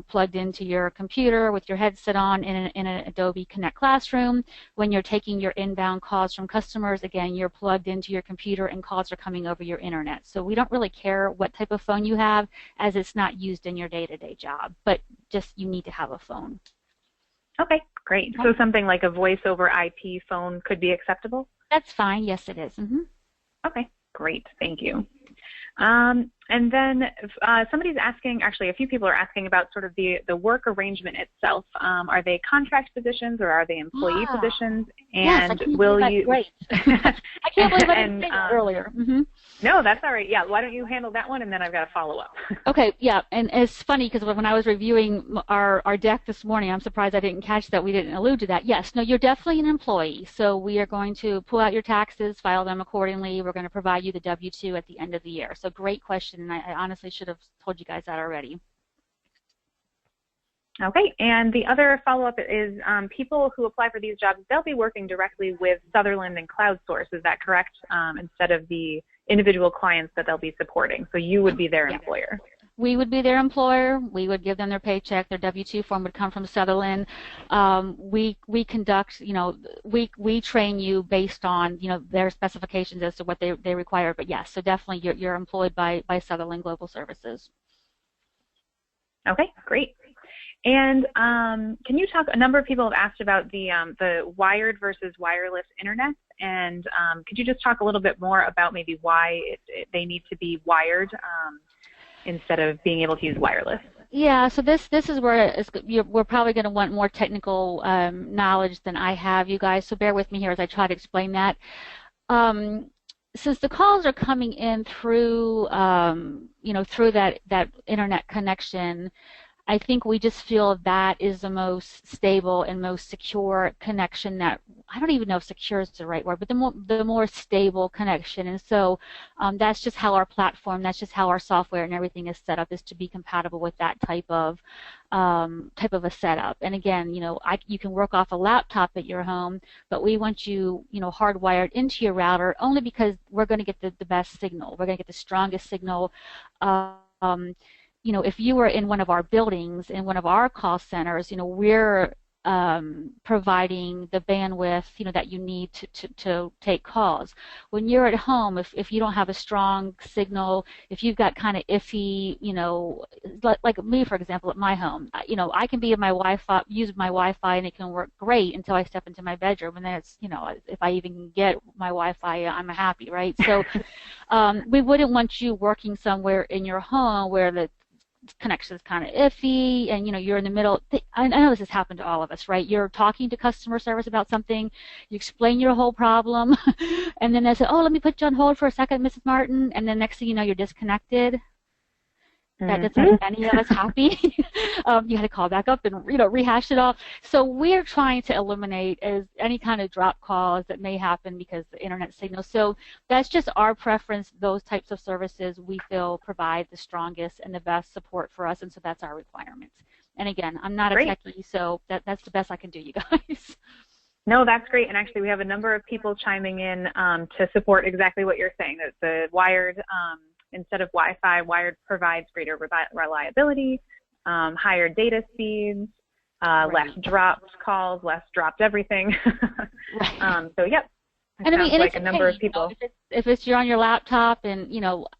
plugged into your computer with your headset on in an Adobe Connect Classroom. When you're taking your inbound calls from customers, again, you're plugged into your computer and calls are coming over your internet. So we don't really care what type of phone you have, as it's not used in your day-to-day job, but just you need to have a phone. Okay, great. So something like a voice over IP phone could be acceptable? That's fine. Yes, it is. Okay, great. Thank you. And then somebody's asking, actually a few people are asking about sort of the work arrangement itself. Are they contract positions or are they employee positions? And yes, will you? Great. I can't believe I didn't say that earlier. No, that's all right. Yeah, why don't you handle that one, and then I've got a follow-up. Okay, yeah, and it's funny because when I was reviewing our deck this morning, I'm surprised I didn't catch that we didn't allude to that. Yes, no, you're definitely an employee, so we are going to pull out your taxes, file them accordingly. We're going to provide you the W-2 at the end of the year. So great question, and I honestly should have told you guys that already. Okay, and the other follow-up is people who apply for these jobs, they'll be working directly with Sutherland and CloudSource, is that correct? Instead of the individual clients that they'll be supporting. So you would be their employer. We would be their employer. We would give them their paycheck. Their W-2 form would come from Sutherland. We conduct, we train you based on, their specifications as to what they require. But yes, so definitely you're employed by Sutherland Global Services. Okay, great. And can you talk? A number of people have asked about the wired versus wireless internet, and could you just talk a little bit more about maybe why they need to be wired instead of being able to use wireless? Yeah, so this is where we're probably going to want more technical knowledge than I have, you guys. So bear with me here as I try to explain that. Since the calls are coming in through through that internet connection, I think we just feel that is the most stable and most secure connection that, I don't even know if secure is the right word, but the more stable connection. And so that's just how our platform, that's just how our software and everything is set up, is to be compatible with that type of a setup. And again, you can work off a laptop at your home, but we want you, hardwired into your router only because we're going to get the best signal. We're going to get the strongest signal. If you were in one of our buildings, in one of our call centers, we're providing the bandwidth, that you need to take calls. When you're at home, if you don't have a strong signal, if you've got kind of iffy, like me, for example, at my home, I can be in my Wi-Fi, use my Wi-Fi, and it can work great until I step into my bedroom, and then it's, if I even get my Wi-Fi, I'm happy, right? So we wouldn't want you working somewhere in your home where the connection is kind of iffy, and you're in the middle. I know this has happened to all of us, right? You're talking to customer service about something, you explain your whole problem, and then they say, "Oh, let me put you on hold for a second, Mrs. Martin," and then next thing you know, you're disconnected. That doesn't make any of us happy. You had to call back up and rehash it all. So we're trying to eliminate any kind of drop calls that may happen because the internet signal. So that's just our preference. Those types of services we feel provide the strongest and the best support for us, and so that's our requirements. And again, I'm not a techie, so that's the best I can do, you guys. No, that's great. And actually, we have a number of people chiming in to support exactly what you're saying. That the wired instead of Wi-Fi, wired provides greater reliability, higher data speeds, less dropped calls, less dropped everything. So, yep. And I mean, sounds like a number of people. If it's you're on your laptop, and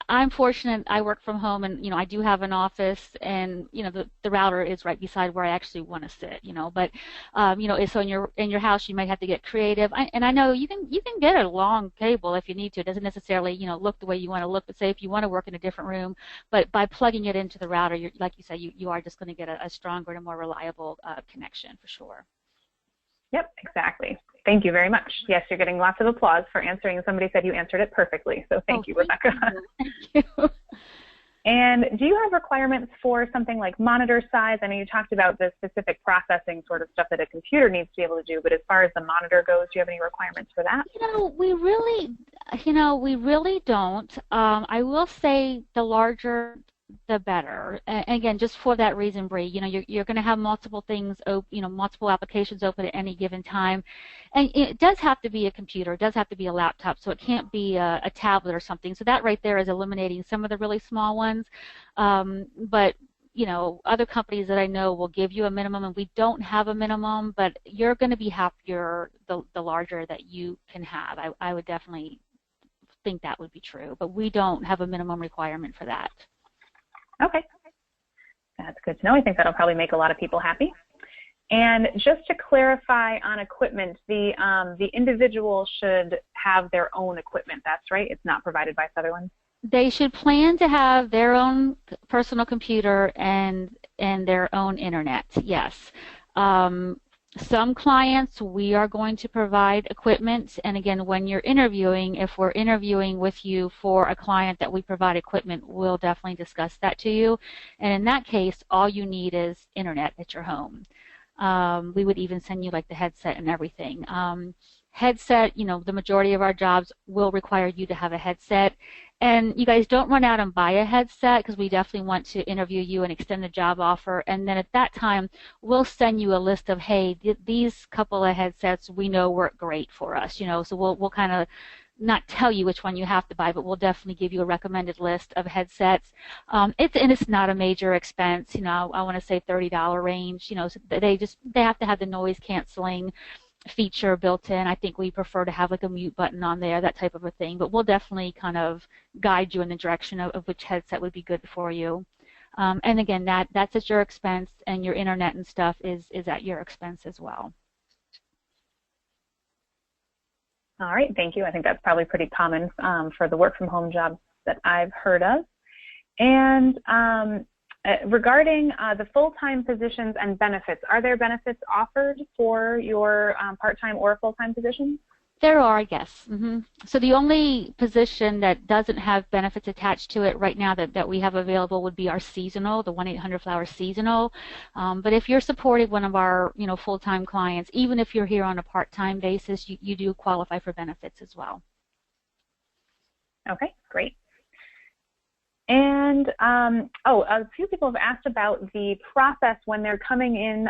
I'm fortunate. I work from home, and I do have an office, and the router is right beside where I actually want to sit. But so in your house, you might have to get creative. And I know you can get a long cable if you need to. It doesn't necessarily look the way you want to look. But say if you want to work in a different room, but by plugging it into the router, like you said, you are just going to get a stronger and a more reliable connection for sure. Yep, exactly. Thank you very much. Yes, you're getting lots of applause for answering. Somebody said you answered it perfectly, so thank you, Rebecca. Thank you. And do you have requirements for something like monitor size? I know you talked about the specific processing sort of stuff that a computer needs to be able to do, but as far as the monitor goes, do you have any requirements for that? We really don't. I will say the larger the better. And again, just for that reason, Bree, you're going to have multiple things, multiple applications open at any given time. And it does have to be a computer. It does have to be a laptop, so it can't be a tablet or something. So that right there is eliminating some of the really small ones. But other companies that I know will give you a minimum, and we don't have a minimum, but you're going to be happier the larger that you can have. I would definitely think that would be true, but we don't have a minimum requirement for that. Okay. That's good to know. I think that'll probably make a lot of people happy. And just to clarify on equipment, the individual should have their own equipment. That's right? It's not provided by Sutherland? They should plan to have their own personal computer and their own internet, yes. Some clients, we are going to provide equipment, and again, when you're interviewing, if we're interviewing with you for a client that we provide equipment, we'll definitely discuss that to you. And in that case, all you need is internet at your home. We would even send you like the headset and everything. Headset, the majority of our jobs will require you to have a headset. And you guys don't run out and buy a headset, because we definitely want to interview you and extend the job offer. And then at that time, we'll send you a list of, hey, these couple of headsets we know work great for us. So we'll kind of not tell you which one you have to buy, but we'll definitely give you a recommended list of headsets. It's not a major expense. I want to say $30 range. So they have to have the noise canceling feature built in. I think we prefer to have like a mute button on there, that type of a thing, but we'll definitely kind of guide you in the direction of which headset would be good for you. And again, that's at your expense, and your internet and stuff is at your expense as well. All right, thank you. I think that's probably pretty common for the work from home jobs that I've heard of. And regarding the full-time positions and benefits, are there benefits offered for your part-time or full-time positions? There are, yes. So the only position that doesn't have benefits attached to it right now that we have available would be our seasonal, the 1-800-Flower seasonal. But if you're supporting one of our full-time clients, even if you're here on a part-time basis, you do qualify for benefits as well. Okay, great. And a few people have asked about the process when they're coming in,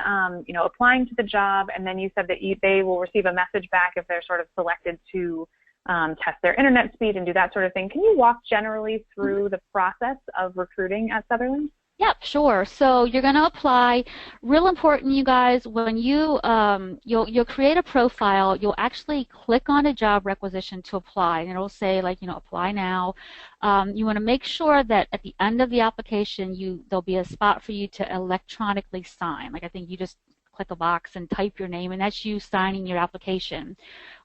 applying to the job, and then you said that they will receive a message back if they're sort of selected to test their internet speed and do that sort of thing. Can you walk generally through the process of recruiting at Sutherland? Yep, sure. So you're going to apply. Real important, you guys, when you'll create a profile, you'll actually click on a job requisition to apply, and it'll say apply now. You want to make sure that at the end of the application, there'll be a spot for you to electronically sign. Like I think you just click a box and type your name, and that's you signing your application.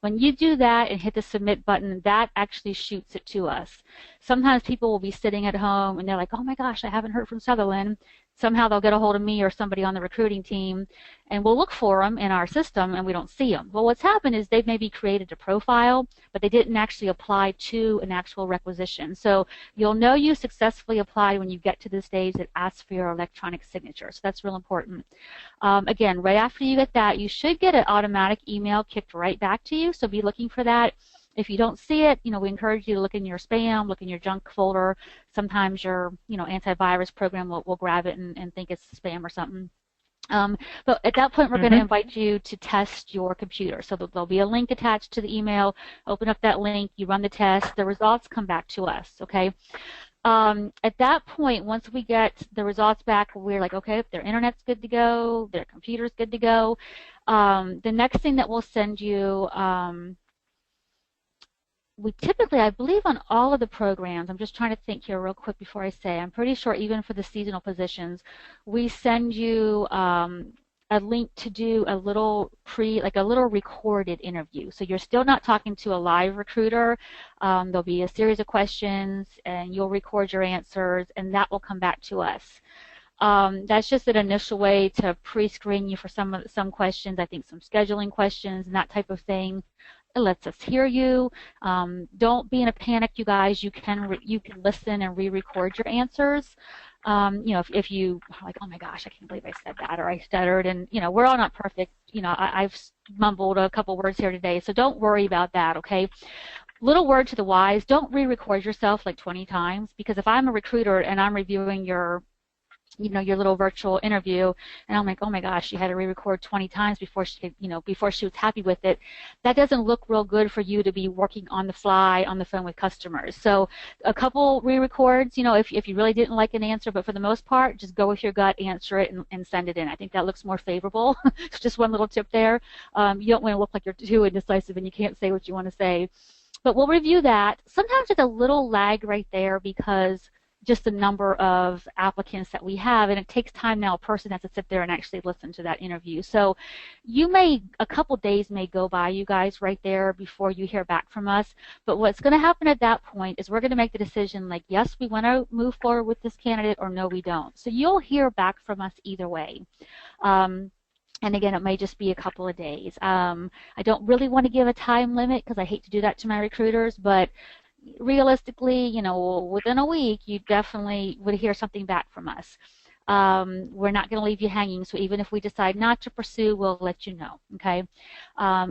When you do that and hit the submit button, that actually shoots it to us. Sometimes people will be sitting at home and they're like, oh my gosh, I haven't heard from Sutherland. Somehow they'll get a hold of me or somebody on the recruiting team, and we'll look for them in our system and we don't see them. Well, what's happened is they've maybe created a profile, but they didn't actually apply to an actual requisition. So you'll know you successfully applied when you get to the stage that asks for your electronic signature. So that's real important. Again, right after you get that, you should get an automatic email kicked right back to you. So be looking for that. If you don't see it, we encourage you to look in your spam, look in your junk folder. Sometimes your, antivirus program will grab it and think it's spam or something. But at that point, we're going to invite you to test your computer. So there'll be a link attached to the email. Open up that link. You run the test. The results come back to us, okay? At that point, once we get the results back, we're like, okay, their internet's good to go, their computer's good to go. The next thing that we'll send you, we typically, I believe on all of the programs, I'm just trying to think here real quick before I say, I'm pretty sure even for the seasonal positions, we send you a link to do a little recorded interview. So you're still not talking to a live recruiter. There'll be a series of questions and you'll record your answers and that will come back to us. That's just an initial way to pre-screen you for some questions, I think some scheduling questions and that type of thing. It lets us hear you. Don't be in a panic, you guys. You can listen and re-record your answers. If you like, oh my gosh, I can't believe I said that, or I stuttered, and we're all not perfect. I've mumbled a couple words here today, so don't worry about that. Okay. Little word to the wise: don't re-record yourself like 20 times, because if I'm a recruiter and I'm reviewing your your little virtual interview, and I'm like, oh my gosh, she had to re-record 20 times before she could, before she was happy with it. That doesn't look real good for you to be working on the fly on the phone with customers. So a couple re-records, if you really didn't like an answer, but for the most part, just go with your gut, answer it, and send it in. I think that looks more favorable. Just one little tip there. You don't want to look like you're too indecisive and you can't say what you want to say. But we'll review that. Sometimes there's a little lag right there because just the number of applicants that we have, and it takes time now. A person has to sit there and actually listen to that interview. So a couple days may go by, you guys, right there before you hear back from us. But what's going to happen at that point is we're going to make the decision like, yes, we want to move forward with this candidate, or no, we don't. So you'll hear back from us either way. And again, it may just be a couple of days. I don't really want to give a time limit because I hate to do that to my recruiters, but realistically, within a week, you definitely would hear something back from us. We're not going to leave you hanging, so even if we decide not to pursue, we'll let you know, okay?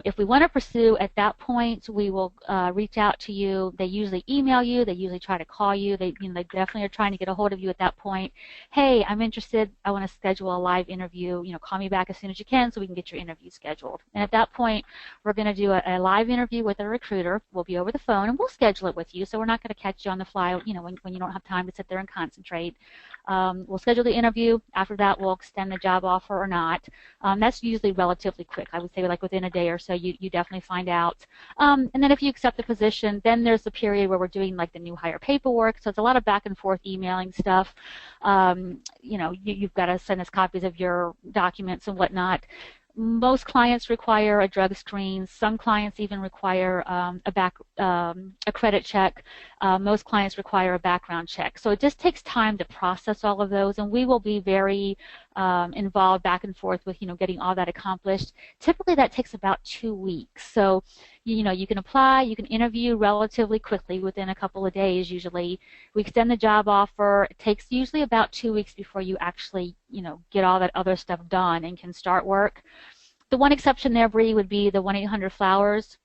If we want to pursue, at that point, we will reach out to you. They usually email you. They usually try to call you. They definitely are trying to get a hold of you at that point. Hey, I'm interested. I want to schedule a live interview. Call me back as soon as you can so we can get your interview scheduled. And at that point, we're going to do a live interview with a recruiter. We'll be over the phone, and we'll schedule it with you, so we're not going to catch you on the fly, when you don't have time to sit there and concentrate. We'll schedule the interview. After that, we'll extend the job offer or not. That's usually relatively quick. I would say like within a day or so, you definitely find out. And then if you accept the position, then there's the period where we're doing like the new hire paperwork. So it's a lot of back and forth emailing stuff. You've got to send us copies of your documents and whatnot. Most clients require a drug screen. Some clients even require a credit check. Most clients require a background check. So it just takes time to process all of those, and we will be very involved back and forth with getting all that accomplished. Typically, that takes about 2 weeks. So you can apply, you can interview relatively quickly within a couple of days. Usually, we extend the job offer. It takes usually about 2 weeks before you actually get all that other stuff done and can start work. The one exception there, Bree, would be the 1-800-Flowers.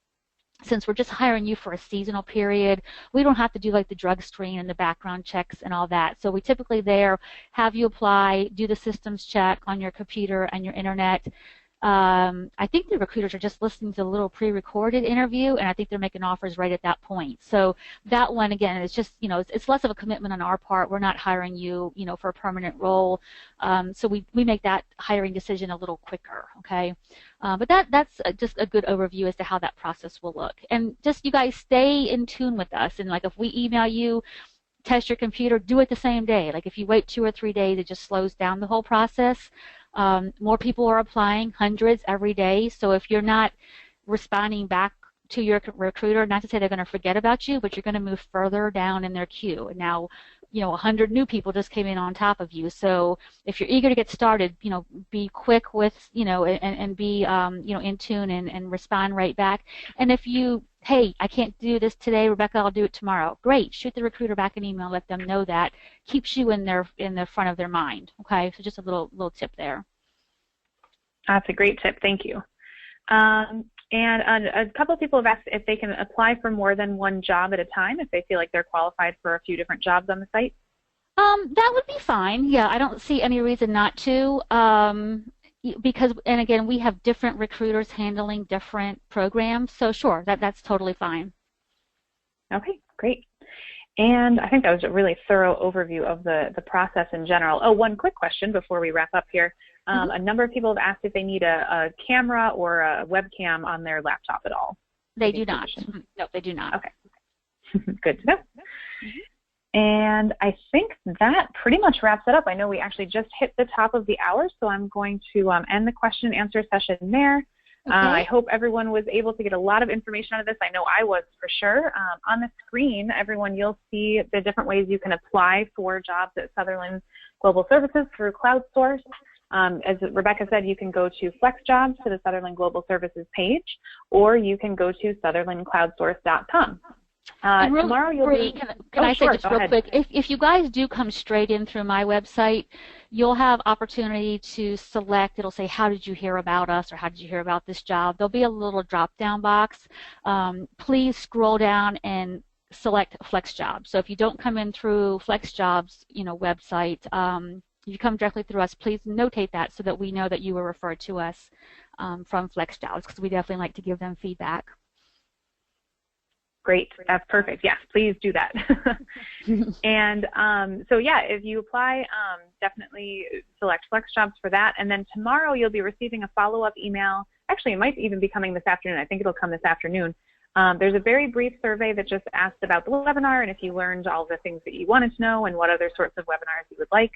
Since we're just hiring you for a seasonal period, we don't have to do like the drug screen and the background checks and all that. So we typically there have you apply, do the systems check on your computer and your internet. I think the recruiters are just listening to a little pre-recorded interview, and I think they're making offers right at that point. So that one, again, is just, it's less of a commitment on our part. We're not hiring you, for a permanent role. So we make that hiring decision a little quicker, okay? But that's just a good overview as to how that process will look. And just, you guys, stay in tune with us. And like if we email you, test your computer, do it the same day. Like if you wait 2 or 3 days, it just slows down the whole process. More people are applying, hundreds every day. So if you're not responding back to your recruiter, not to say they're going to forget about you, but you're going to move further down in their queue. And now, 100 new people just came in on top of you. So if you're eager to get started, be quick with, and be, in tune and respond right back. And if hey, I can't do this today, Rebecca, I'll do it tomorrow. Great. Shoot the recruiter back an email, let them know that. Keeps you in the front of their mind. Okay, so just a little tip there. That's a great tip. Thank you. And a couple of people have asked if they can apply for more than one job at a time, if they feel like they're qualified for a few different jobs on the site. That would be fine. Yeah, I don't see any reason not to. Because, and again, we have different recruiters handling different programs, so sure, that's totally fine. Okay, great. And I think that was a really thorough overview of the process in general. Oh, one quick question before we wrap up here. A number of people have asked if they need a camera or a webcam on their laptop at all. They do not. No, they do not. Okay. Good to know. And I think that pretty much wraps it up. I know we actually just hit the top of the hour, so I'm going to end the question and answer session there. Okay. I hope everyone was able to get a lot of information out of this. I know I was for sure. On the screen, everyone, you'll see the different ways you can apply for jobs at Sutherland Global Services through CloudSource. As Rebecca said, you can go to FlexJobs to the Sutherland Global Services page, or you can go to SutherlandCloudSource.com. Tomorrow you'll be... Can I say just real quick, if you guys do come straight in through my website, you'll have opportunity to select, it'll say, how did you hear about us, or how did you hear about this job? There'll be a little drop-down box. Please scroll down and select FlexJobs. So if you don't come in through FlexJobs, website, you come directly through us, please notate that so that we know that you were referred to us from FlexJobs, because we definitely like to give them feedback. Great. That's perfect. Yes, please do that. And so, yeah, if you apply, definitely select FlexJobs for that. And then tomorrow you'll be receiving a follow-up email. Actually, it might even be coming this afternoon. I think it'll come this afternoon. There's a very brief survey that just asked about the webinar and if you learned all the things that you wanted to know and what other sorts of webinars you would like.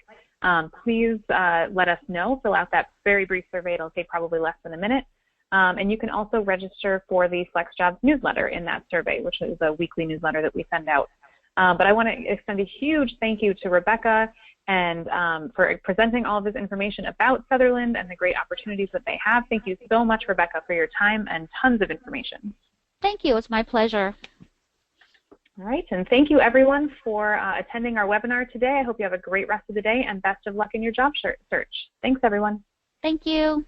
Please let us know. Fill out that very brief survey. It'll take probably less than a minute. And you can also register for the FlexJobs newsletter in that survey, which is a weekly newsletter that we send out. But I want to extend a huge thank you to Rebecca and for presenting all of this information about Sutherland and the great opportunities that they have. Thank you so much, Rebecca, for your time and tons of information. Thank you. It's my pleasure. All right, and thank you, everyone, for attending our webinar today. I hope you have a great rest of the day and best of luck in your job search. Thanks, everyone. Thank you.